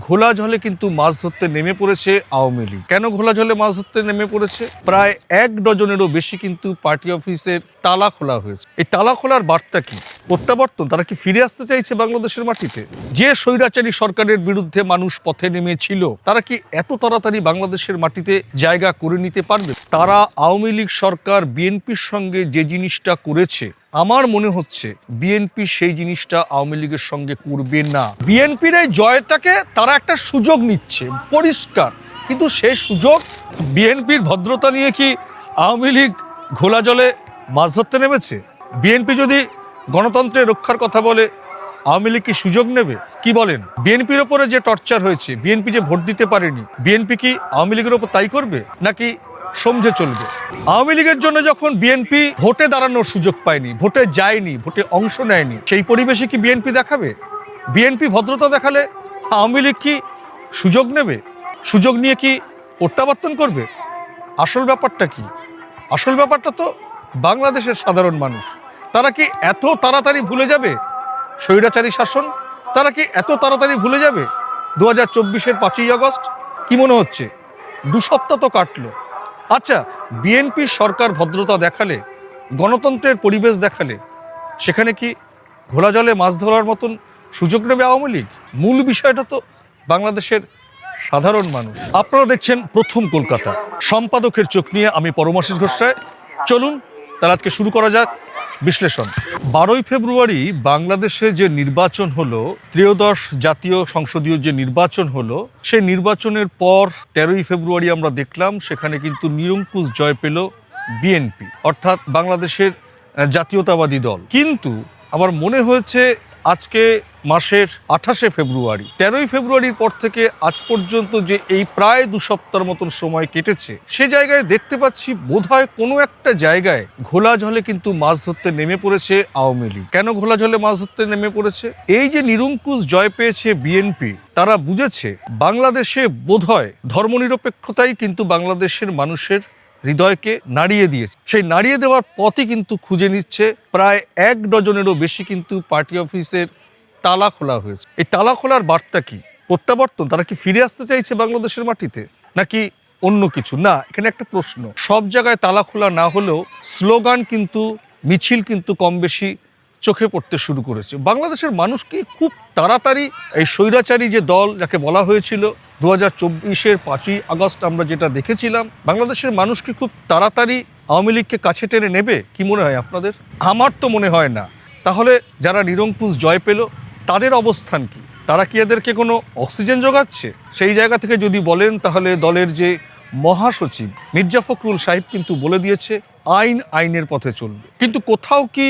ঘোলা জলে কিন্তু মাছ ধরতে নেমে পড়েছে আওয়ামী লীগ। কেন ঘোলা জলে মাছ ধরতে নেমে পড়েছে? প্রায় 1 ডজনেরও বেশি কিন্তু পার্টি অফিসের তালা খোলা হয়েছে। এই তালা খোলার বার্তা কি? প্রত্যাবর্তন? তারা কি ফিরে আসতে চাইছে বাংলাদেশের মাটিতে? যে স্বৈরাচারী সরকারের বিরুদ্ধে মানুষ পথে নেমেছিল, তারা কি এত তাড়াতাড়ি বাংলাদেশের মাটিতে জায়গা করে নিতে পারবে? তারা আওয়ামী লীগ সরকার বিএনপির সঙ্গে যে জিনিসটা করেছে, আমার মনে হচ্ছে বিএনপি সেই জিনিসটা আওয়ামী লীগের সঙ্গে করবে না। বিএনপির এই জয়টাকে তারা একটা সুযোগ নিচ্ছে, পরিষ্কার। কিন্তু সেই সুযোগ, বিএনপির ভদ্রতা নিয়ে কি আওয়ামী লীগ ঘোলা জলে মাছ ধরতে নেমেছে? বিএনপি যদি গণতন্ত্রের রক্ষার কথা বলে, আওয়ামী লীগ কি সুযোগ নেবে? কি বলেন? বিএনপির ওপরে যে টর্চার হয়েছে, বিএনপি যে ভোট দিতে পারেনি, বিএনপি কি আওয়ামী লীগের ওপর তাই করবে, নাকি সমঝে চলবে? আওয়ামী লীগের জন্য যখন বিএনপি ভোটে দাঁড়ানোর সুযোগ পায়নি, ভোটে যায়নি, ভোটে অংশ নেয়নি, সেই পরিবেশে কি বিএনপি দেখাবে? বিএনপি ভদ্রতা দেখালে আওয়ামী লীগ কি সুযোগ নেবে? সুযোগ নিয়ে কি প্রত্যাবর্তন করবে? আসল ব্যাপারটা কি? আসল ব্যাপারটা তো বাংলাদেশের সাধারণ মানুষ। তারা কি এত তাড়াতাড়ি ভুলে যাবে স্বৈরাচারী শাসন? তারা কি এত তাড়াতাড়ি ভুলে যাবে 2024-এর 5ই আগস্ট? কি মনে হচ্ছে 2 সপ্তাহ তো কাটলো। আচ্ছা, বিএনপি সরকার ভদ্রতা দেখালে, গণতন্ত্রের পরিবেশ দেখালে, সেখানে কি ঘোলা জলে মাছ ধরার মতন সুযোগ নেবে আওয়ামী লীগ? মূল বিষয়টা তো বাংলাদেশের সাধারণ মানুষ। আপনারা দেখছেন প্রথম কলকাতা, সম্পাদকের চোখ নিয়ে আমি পরমাশিস ঘোষ। চলুন তাহলে আজকে শুরু করা যাক বিশ্লেষণ। 12ই ফেব্রুয়ারি বাংলাদেশে যে নির্বাচন হলো, ত্রয়োদশ জাতীয় সংসদীয় যে নির্বাচন হলো, সেই নির্বাচনের পর 13ই ফেব্রুয়ারি আমরা দেখলাম সেখানে কিন্তু নিরঙ্কুশ জয় পেল বিএনপি, অর্থাৎ বাংলাদেশের জাতীয়তাবাদী দল। কিন্তু আমার মনে হয়েছে আজকে মাসের 28শে ফেব্রুয়ারি, 13ই ফেব্রুয়ারির পর থেকে আজ পর্যন্ত যে এই প্রায় 2 সপ্তাহের মতন সময় কেটেছে, সে জায়গায় দেখতে পাচ্ছি বোধহয় কোনো একটা জায়গায় ঘোলা জলে কিন্তু মাছ ধরতে নেমে পড়েছে আওয়ামী লীগ। কেন ঘোলা জলে মাছ ধরতে নেমে পড়েছে? এই যে নিরঙ্কুশ জয় পেয়েছে বিএনপি, তারা বুঝেছে বাংলাদেশে বোধহয় ধর্মনিরপেক্ষতাই কিন্তু বাংলাদেশের মানুষের হৃদয়কে নাড়িয়ে দিয়েছে। সেই নাড়িয়ে দেওয়ার পথই কিন্তু খুঁজে নিচ্ছে। প্রায় 1 ডজনেরও বেশি কিন্তু পার্টি অফিসের তালা খোলা হয়েছে। এই তালা খোলার বার্তা কি? প্রত্যাবর্তন? তারা কি ফিরে আসতে চাইছে বাংলাদেশের মাটিতে, নাকি অন্য কিছু? না, এখানে একটা প্রশ্ন। সব জায়গায় তালা খোলা না হলেও স্লোগান কিন্তু, মিছিল কিন্তু কম বেশি চোখে পড়তে শুরু করেছে। বাংলাদেশের মানুষ কি খুব তাড়াতাড়ি এই স্বৈরাচারী যে দল যাকে বলা হয়েছিল 2024-এর 5ই আগস্ট আমরা যেটা দেখেছিলাম, বাংলাদেশের মানুষ কি খুব তাড়াতাড়ি আওয়ামী লীগকে কাছে টেনে নেবে? কি মনে হয় আপনাদের? আমার তো মনে হয় না। তাহলে যারা নিরঙ্কুশ জয় পেল, তাদের অবস্থান কি? তারা কি এদেরকে কোনো অক্সিজেন যোগাচ্ছে? সেই জায়গা থেকে যদি বলেন, তাহলে দলের যে মহাসচিব মির্জা ফখরুল সাহেব কিন্তু বলে দিয়েছে আইন আইনের পথে চলবে। কিন্তু কোথাও কি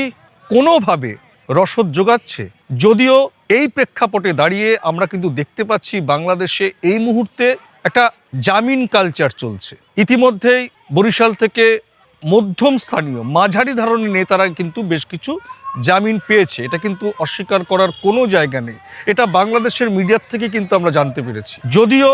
কোনোভাবে রসদ যোগাচ্ছে? যদিও এই প্রেক্ষাপটে দাঁড়িয়ে আমরা কিন্তু দেখতে পাচ্ছি বাংলাদেশে এই মুহূর্তে একটা জামিন কালচার চলছে। ইতিমধ্যেই বরিশাল থেকে মধ্যম স্থানীয় মাঝারি ধরনের নেতারা কিন্তু বেশ কিছু জামিন পেয়েছে। এটা কিন্তু অস্বীকার করার কোনো জায়গা নেই। এটা বাংলাদেশের মিডিয়ার থেকে কিন্তু আমরা জানতে পেরেছি। যদিও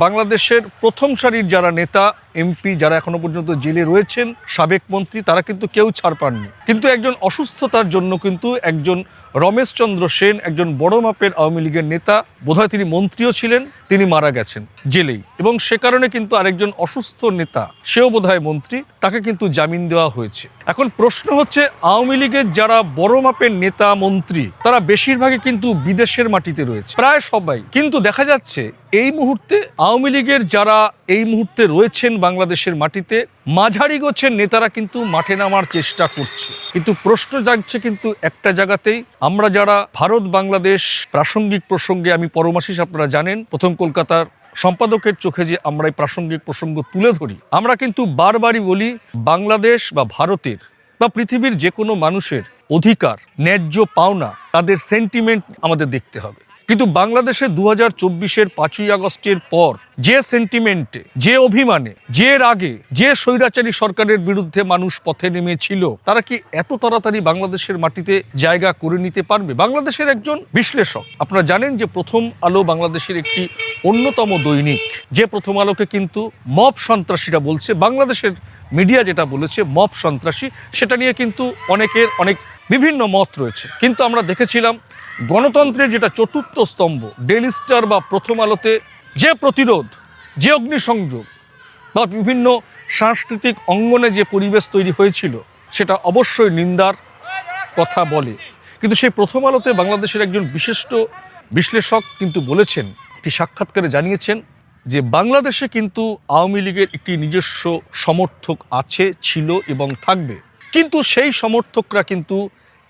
বাংলাদেশের প্রথম সারির যারা নেতা, এমপি, যারা এখনো পর্যন্ত জেলে রয়েছেন, সাবেক মন্ত্রী, তারা কিন্তু কেউ ছাড় পাননি। কিন্তু একজন অসুস্থতার জন্য কিন্তু একজন রমেশচন্দ্র সেন, একজন বড় মাপের আওয়ামী লীগের নেতা, বোধহয় তিনি মন্ত্রীও ছিলেন, তিনি মারা গেছেন জেলেই। এবং সে কারণে কিন্তু আরেকজন অসুস্থ নেতা, সেও বোধহয় মন্ত্রী, তাকে কিন্তু জামিন দেওয়া হয়েছে। এখন প্রশ্ন হচ্ছে, আওয়ামী লীগের যারা বড় মাপের নেতা, মন্ত্রী, তারা বেশিরভাগই কিন্তু বিদেশের মাটিতে রয়েছে, প্রায় সবাই। কিন্তু দেখা যাচ্ছে এই মুহূর্তে আওয়ামী লীগের যারা এই মুহূর্তে রয়েছেন বাংলাদেশের মাটিতে, মাঝারি গোছের নেতারা কিন্তু মাঠে নামার চেষ্টা করছে। কিন্তু প্রশ্ন জাগছে কিন্তু একটা জায়গাতেই, আমরা যারা ভারত বাংলাদেশ প্রাসঙ্গিক প্রসঙ্গে, আমি পরমাশিস আপনারা জানেন, প্রথম কলকাতার সম্পাদকের চোখে যে আমরা এই প্রাসঙ্গিক প্রসঙ্গ তুলে ধরি, আমরা কিন্তু বারবারই বলি বাংলাদেশ বা ভারতের বা পৃথিবীর যে কোনো মানুষের অধিকার, ন্যায্য পাওনা, তাদের সেন্টিমেন্ট আমাদের দেখতে হবে। কিন্তু বাংলাদেশে 2024-এর 5ই আগস্টের পর যে সেন্টিমেন্টে, যে অভিমানে, যে রাগে, যে স্বৈরাচারী সরকারের বিরুদ্ধে মানুষ পথে নেমেছিল, তারা কি এত তাড়াতাড়ি বাংলাদেশের মাটিতে জায়গা করে নিতে পারবে? বাংলাদেশের একজন বিশ্লেষক, আপনারা জানেন যে প্রথম আলো বাংলাদেশের একটি অন্যতম দৈনিক, যে প্রথম আলোকে কিন্তু মব সন্ত্রাসীরা বলছে, বাংলাদেশের মিডিয়া যেটা বলেছে মব সন্ত্রাসী, সেটা নিয়ে কিন্তু অনেকের অনেক বিভিন্ন মত রয়েছে, কিন্তু আমরা দেখেছিলাম গণতন্ত্রের যেটা চতুর্থ স্তম্ভ ডেইলি স্টার বা প্রথম আলোতে যে প্রতিরোধ, যে অগ্নিসংযোগ বা বিভিন্ন সাংস্কৃতিক অঙ্গনে যে পরিবেশ তৈরি হয়েছিল সেটা অবশ্যই নিন্দার কথা বলে। কিন্তু সেই প্রথম আলোতে বাংলাদেশের একজন বিশিষ্ট বিশ্লেষক কিন্তু বলেছেন, একটি সাক্ষাৎকারে জানিয়েছেন যে বাংলাদেশে কিন্তু আওয়ামী লীগের একটি নিজস্ব সমর্থক আছে, ছিল এবং থাকবে, কিন্তু সেই সমর্থকরা কিন্তু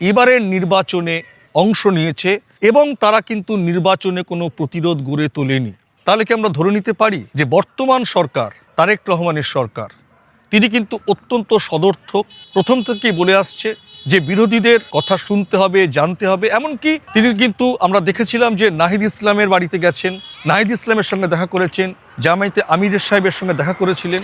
এবারের নির্বাচনে অংশ নিয়েছে এবং তারা কিন্তু নির্বাচনে কোনো প্রতিরোধ গড়ে তোলেনি। তাহলে কি আমরা ধরে নিতে পারি যে বর্তমান সরকার, তারেক রহমানের সরকার, তিনি কিন্তু অত্যন্ত সদর্থক, প্রথম থেকেই বলে আসছে যে বিরোধীদের কথা শুনতে হবে, জানতে হবে। এমনকি তিনি কিন্তু আমরা দেখেছিলাম যে নাহিদ ইসলামের বাড়িতে গেছেন, নাহিদ ইসলামের সঙ্গে দেখা করেছেন, জামায়াতে আমিরের সাহেবের সঙ্গে দেখা করেছিলেন।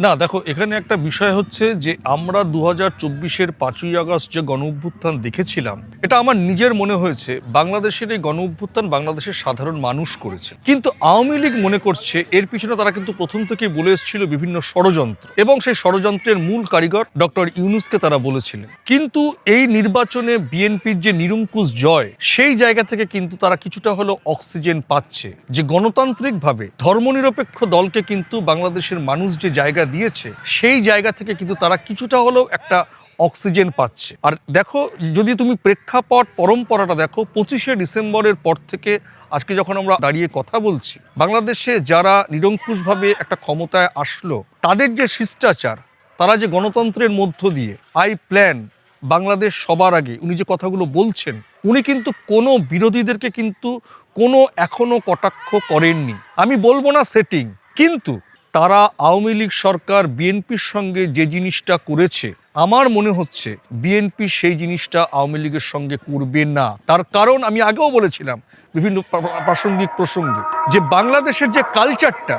না দেখো, এখানে একটা বিষয় হচ্ছে যে আমরা 2024-এর 5ই আগস্ট যে গণ অভ্যুত্থান দেখেছিলাম, এটা আমার নিজের মনে হয়েছে বাংলাদেশের এই গণ অভ্যুত্থান বাংলাদেশের সাধারণ মানুষ করেছে। কিন্তু আওয়ামী লীগ মনে করছে এর পিছনে তারা কিন্তু প্রথম থেকেই বলে এসেছিল বিভিন্ন ষড়যন্ত্র, এবং সেই ষড়যন্ত্রের মূল কারিগর ডক্টর ইউনূসকে তারা বলেছিলেন। কিন্তু এই নির্বাচনে বিএনপির যে নিরঙ্কুশ জয়, সেই জায়গা থেকে কিন্তু তারা কিছুটা হলেও অক্সিজেন পাচ্ছে, যে গণতান্ত্রিকভাবে ধর্মনিরপেক্ষ দলকে কিন্তু বাংলাদেশের মানুষ যে জায়গা দিয়েছে, সেই জায়গা থেকে কিন্তু তারা কিছুটা হলেও একটা অক্সিজেন পাচ্ছে। আর দেখো, যদি তুমি প্রেক্ষাপট পরম্পরাটা দেখো, 25শে ডিসেম্বরের পর থেকে আজকে যখন আমরা দাঁড়িয়ে কথা বলছি, বাংলাদেশে যারা নিরঙ্কুশভাবে একটা ক্ষমতায় আসলো, তাদের যে শিষ্টাচার, তারা যে গণতন্ত্রের মধ্য দিয়ে আই প্ল্যান বাংলাদেশ সবার আগে, উনি যে কথাগুলো বলছেন, উনি কিন্তু কোনো বিরোধীদেরকে কিন্তু কোনো এখনো কটাক্ষ করেননি। আমি বলবো না সেটিং, কিন্তু তারা আওয়ামী লীগ সরকার বিএনপির সঙ্গে যে জিনিসটা করেছে, আমার মনে হচ্ছে বিএনপি সেই জিনিসটা আওয়ামী লীগের সঙ্গে করবে না। তার কারণ আমি আগেও বলেছিলাম বিভিন্ন প্রাসঙ্গিক প্রসঙ্গে, যে বাংলাদেশের যে কালচারটা,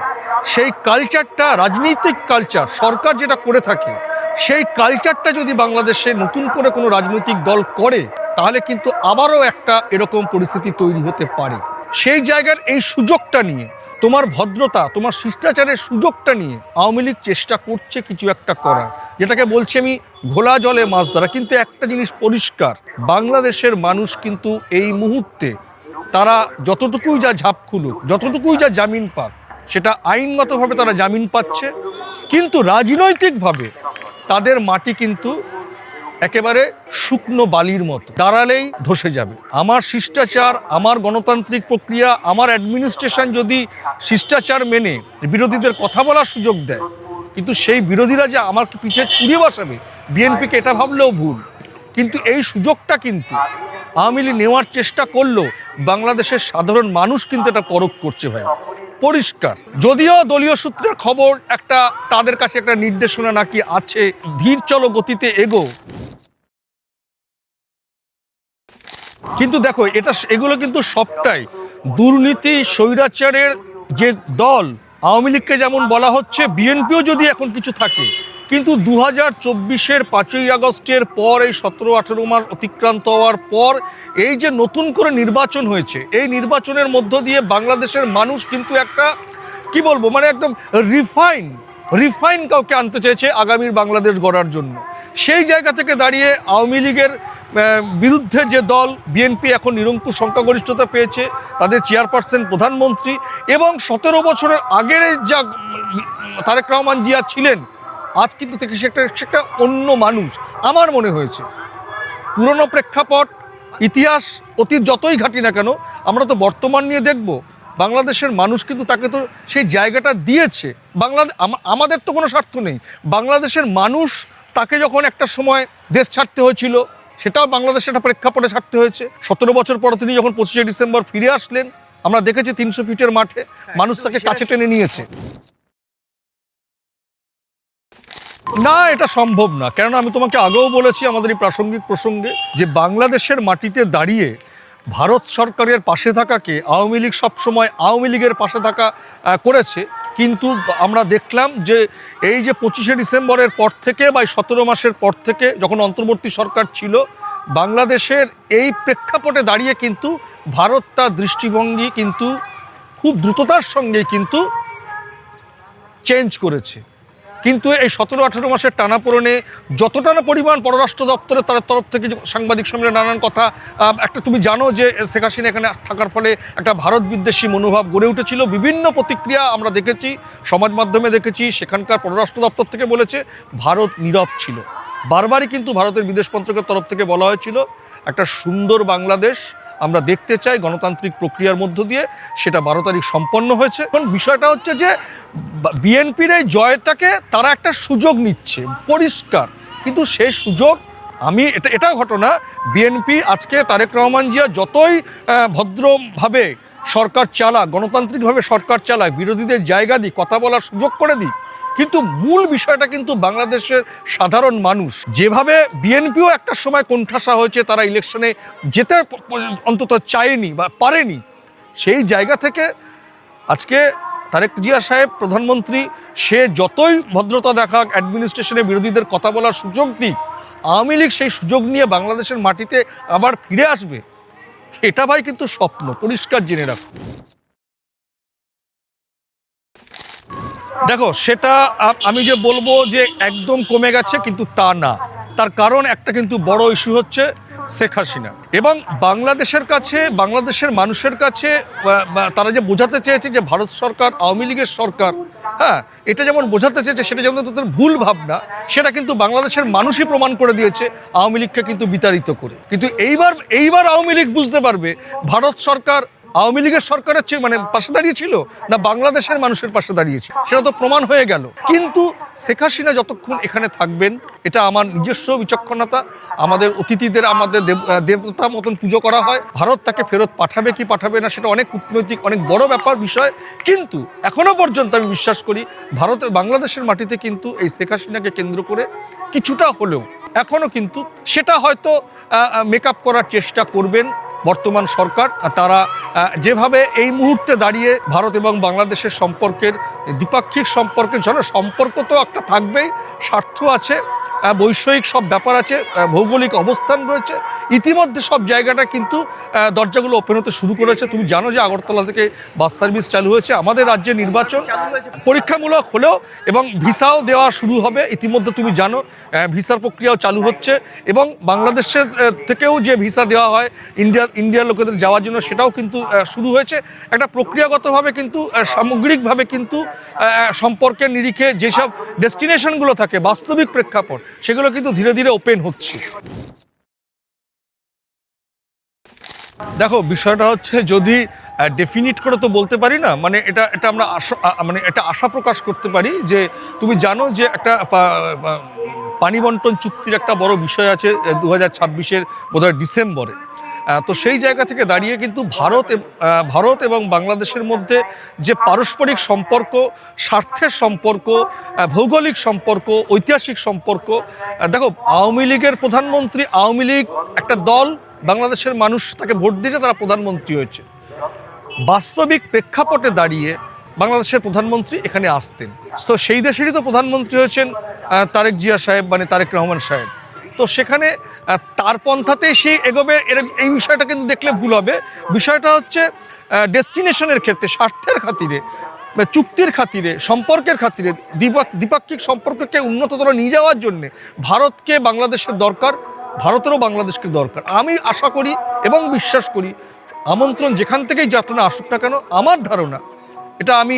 সেই কালচারটা রাজনৈতিক কালচার, সরকার যেটা করে থাকে, সেই কালচারটা যদি বাংলাদেশে নতুন করে কোনো রাজনৈতিক দল করে, তাহলে কিন্তু আবারও একটা এরকম পরিস্থিতি তৈরি হতে পারে। সেই জায়গার এই সুযোগটা নিয়ে, তোমার ভদ্রতা, তোমার শিষ্টাচারের সুযোগটা নিয়ে আওয়ামী লীগ চেষ্টা করছে কিছু একটা করার, যেটাকে বলছি আমি ঘোলা জলে মাছ ধরা। কিন্তু একটা জিনিস পরিষ্কার, বাংলাদেশের মানুষ কিন্তু এই মুহূর্তে তারা যতটুকুই যা ঝাঁপ খুলুক, যতটুকুই যা জামিন পাক, সেটা আইনগতভাবে তারা জামিন পাচ্ছে, কিন্তু রাজনৈতিকভাবে তাদের মাটি কিন্তু একেবারে শুকনো বালির মতো, দাঁড়ালেই ধসে যাবে। আমার শিষ্টাচার, আমার গণতান্ত্রিক প্রক্রিয়া, আমার অ্যাডমিনিস্ট্রেশন যদি শিষ্টাচার মেনে বিরোধীদের কথা বলার সুযোগ দেয়, কিন্তু সেই বিরোধীরা যে আমার পিছে ছুরি বসাবে, বিএনপিকে এটা ভাবলেও ভুল। কিন্তু এই সুযোগটা কিন্তু আওয়ামী লীগ নেওয়ার চেষ্টা করলেও বাংলাদেশের সাধারণ মানুষ কিন্তু এটা পরখ করছে ভাই, পরিষ্কার। যদিও দলীয় সূত্রের খবর একটা তাদের কাছে একটা নির্দেশনা নাকি আছে, ধীর চলো গতিতে এগো, কিন্তু দেখো এগুলো কিন্তু সবটাই দুর্নীতি, স্বৈরাচারের যে দল আওয়ামী লীগকে যেমন বলা হচ্ছে, বিএনপিও যদি এখন কিছু থাকে, কিন্তু 2024-এর 5ই আগস্টের পর, এই 17-18 মাস অতিক্রান্ত হওয়ার পর এই যে নতুন করে নির্বাচন হয়েছে, এই নির্বাচনের মধ্য দিয়ে বাংলাদেশের মানুষ কিন্তু একটা কি বলবো, মানে একদম রিফাইন কাউকে আনতে চেয়েছে আগামীর বাংলাদেশ গড়ার জন্য। সেই জায়গা থেকে দাঁড়িয়ে আওয়ামী লীগের বিরুদ্ধে যে দল বিএনপি এখন নিরঙ্কুশ সংখ্যাগরিষ্ঠতা পেয়েছে, তাদের চেয়ারপারসন প্রধানমন্ত্রী, এবং 17 বছরের আগের যা তারেক রহমান জিয়া ছিলেন, আজ কিন্তু থেকে সে একটা অন্য মানুষ। আমার মনে হয়েছে পুরনো প্রেক্ষাপট, ইতিহাস, অতীত যতই ঘাটি না কেন, আমরা তো বর্তমান নিয়ে দেখব, বাংলাদেশের মানুষ কিন্তু তাকে তো সেই জায়গাটা দিয়েছে। আমাদের তো কোনো স্বার্থ নেই, বাংলাদেশের মানুষ তাকে যখন একটা সময় দেশ ছাড়তে হয়েছিল, সেটাও বাংলাদেশের একটা প্রেক্ষাপটে ছাড়তে হয়েছে। 17 বছর পর তিনি যখন 25শে ডিসেম্বর ফিরে আসলেন, আমরা দেখেছি 300 ফিটের মাঠে মানুষ তাকে কাছে টেনে নিয়েছে। না, এটা সম্ভব না, কেননা আমি তোমাকে আগেও বলেছি আমাদের এই প্রাসঙ্গিক প্রসঙ্গে, যে বাংলাদেশের মাটিতে দাঁড়িয়ে ভারত সরকারের পাশে থাকাকে আওয়ামী লীগ সবসময় আওয়ামী লীগের পাশে থাকা করেছে। কিন্তু আমরা দেখলাম যে এই যে 25শে ডিসেম্বরের পর থেকে বা 17 মাসের পর থেকে যখন অন্তর্বর্তী সরকার ছিল, বাংলাদেশের এই প্রেক্ষাপটে দাঁড়িয়ে কিন্তু ভারত তার দৃষ্টিভঙ্গি কিন্তু খুব দ্রুততার সঙ্গে কিন্তু চেঞ্জ করেছে। কিন্তু এই 17-18 মাসের টানাপোড়েনে যতটা না পরিমাণ পররাষ্ট্র দপ্তরে তার তরফ থেকে সাংবাদিক সম্মেলনে নানান কথা, একটা তুমি জানো যে শেখ হাসিনা এখানে থাকার ফলে একটা ভারত বিদ্বেষী মনোভাব গড়ে উঠেছিল। বিভিন্ন প্রতিক্রিয়া আমরা দেখেছি, সমাজ মাধ্যমে দেখেছি, সেখানকার পররাষ্ট্র দপ্তর থেকে বলেছে ভারত নীরব ছিল। বারবারই কিন্তু ভারতের বিদেশ মন্ত্রকের তরফ থেকে বলা হয়েছিল একটা সুন্দর বাংলাদেশ আমরা দেখতে চাই গণতান্ত্রিক প্রক্রিয়ার মধ্য দিয়ে, সেটা 12 তারিখ সম্পন্ন হয়েছে। এখন বিষয়টা হচ্ছে যে বিএনপির এই জয়টাকে তারা একটা সুযোগ নিচ্ছে পরিষ্কার, কিন্তু সেই সুযোগ এটা ঘটনা বিএনপি আজকে তারেক রহমান জিয়া যতই ভদ্রভাবে সরকার চালাক, গণতান্ত্রিকভাবে সরকার চালাক, বিরোধীদের জায়গা দিক, কথা বলার সুযোগ করে দিক, কিন্তু মূল বিষয়টা কিন্তু বাংলাদেশের সাধারণ মানুষ যেভাবে বিএনপিও একটা সময় কোণঠাসা হয়েছে, তারা ইলেকশনে যেতে অন্তত চায়নি বা পারেনি, সেই জায়গা থেকে আজকে তারেক জিয়া সাহেব প্রধানমন্ত্রী, সে যতই ভদ্রতা দেখাক, অ্যাডমিনিস্ট্রেশনে বিরোধীদের কথা বলার সুযোগ দিক, আওয়ামী লীগ সেই সুযোগ নিয়ে বাংলাদেশের মাটিতে আবার ফিরে আসবে, এটা ভাই কিন্তু স্বপ্ন, পরিষ্কার জেনে রাখুন। দেখো, সেটা আমি যে বলবো যে একদম কমে গেছে কিন্তু তা না। তার কারণ একটা কিন্তু বড় ইস্যু হচ্ছে শেখ হাসিনা, এবং বাংলাদেশের কাছে, বাংলাদেশের মানুষের কাছে তারা যে বোঝাতে চেয়েছে যে ভারত সরকার আওয়ামী লীগের সরকার, হ্যাঁ, এটা যেমন বোঝাতে চেয়েছে সেটা যেমন তাদের ভুল ভাবনা, সেটা কিন্তু বাংলাদেশের মানুষই প্রমাণ করে দিয়েছে আওয়ামী লীগকে কিন্তু বিতাড়িত করে। কিন্তু এইবার আওয়ামী লীগ বুঝতে পারবে ভারত সরকার আওয়ামী লীগের সরকারের পাশে দাঁড়িয়েছিল না বাংলাদেশের মানুষের পাশে দাঁড়িয়েছে, সেটা তো প্রমাণ হয়ে গেল। কিন্তু শেখ হাসিনা যতক্ষণ এখানে থাকবেন, এটা আমার নিজস্ব বিচক্ষণতা, আমাদের অতিথিদের আমাদের দেবতা মতন পুজো করা হয়, ভারত তাকে ফেরত পাঠাবে কি পাঠাবে না সেটা অনেক কূটনৈতিক, অনেক বড় ব্যাপার বিষয়। কিন্তু এখনো পর্যন্ত আমি বিশ্বাস করি বাংলাদেশের মাটিতে কিন্তু এই শেখ হাসিনাকে কেন্দ্র করে কিছুটা হলেও এখনো কিন্তু সেটা হয়তো মেকআপ করার চেষ্টা করবেন বর্তমান সরকার। তারা যেভাবে এই মুহূর্তে দাঁড়িয়ে ভারত এবং বাংলাদেশের সম্পর্কের, দ্বিপাক্ষিক সম্পর্কের জন্য সম্পর্ক তো একটা থাকবেই, স্বার্থ আছে, বৈষয়িক সব ব্যাপার আছে, ভৌগোলিক অবস্থান রয়েছে, ইতিমধ্যে সব জায়গাটা কিন্তু দরজাগুলো ওপেন হতে শুরু করেছে। তুমি জানো যে আগরতলা থেকে বাস সার্ভিস চালু হয়েছে, আমাদের রাজ্যে নির্বাচন পরীক্ষামূলক হলেও এবং ভিসাও দেওয়া শুরু হবে ইতিমধ্যে, তুমি জানো ভিসার প্রক্রিয়াও চালু হচ্ছে, এবং বাংলাদেশের থেকেও যে ভিসা দেওয়া হয় ইন্ডিয়ার লোকেদের যাওয়ার জন্য সেটাও কিন্তু শুরু হয়েছে। একটা প্রক্রিয়াগতভাবে কিন্তু সামগ্রিকভাবে কিন্তু সম্পর্কের নিরিখে যেসব ডেস্টিনেশনগুলো থাকে, বাস্তবিক প্রেক্ষাপট, সেগুলো কিন্তু ধীরে ধীরে ওপেন হচ্ছে। দেখো, বিষয়টা হচ্ছে যদি ডেফিনিট করে তো বলতে পারি না, মানে এটা আমরা এটা আশা প্রকাশ করতে পারি যে তুমি জানো যে একটা পানি বন্টন চুক্তির একটা বড় বিষয় আছে 2026-এর বোধহয় ডিসেম্বরে। তো সেই জায়গা থেকে দাঁড়িয়ে কিন্তু ভারত এবং বাংলাদেশের মধ্যে যে পারস্পরিক সম্পর্ক, স্বার্থের সম্পর্ক, ভৌগোলিক সম্পর্ক, ঐতিহাসিক সম্পর্ক, দেখো আওয়ামী লীগের প্রধানমন্ত্রী, আওয়ামী লীগ একটা দল, বাংলাদেশের মানুষ তাকে ভোট দিয়েছে, তারা প্রধানমন্ত্রী হয়েছে। বাস্তবিক প্রেক্ষাপটে দাঁড়িয়ে বাংলাদেশের প্রধানমন্ত্রী এখানে আসতেন, তো সেই দেশেরই তো প্রধানমন্ত্রী হয়েছেন তারেক জিয়া সাহেব, মানে তারেক রহমান সাহেব। তো সেখানে তার পন্থাতেই সে এগোবে, এই বিষয়টা কিন্তু দেখলে ভুল হবে। বিষয়টা হচ্ছে ডেস্টিনেশনের ক্ষেত্রে, স্বার্থের খাতিরে, চুক্তির খাতিরে, সম্পর্কের খাতিরে, দ্বিপাক্ষিক সম্পর্ককে উন্নততর নিয়ে যাওয়ার জন্যে ভারতকে বাংলাদেশের দরকার, ভারতেরও বাংলাদেশকে দরকার। আমি আশা করি এবং বিশ্বাস করি আমন্ত্রণ যেখান থেকেই যাত্রা আসুক না কেন, আমার ধারণা, এটা আমি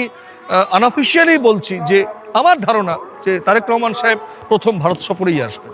আনঅফিশিয়ালি বলছি যে আমার ধারণা যে তারেক রহমান সাহেব প্রথম ভারত সফরেই আসবেন।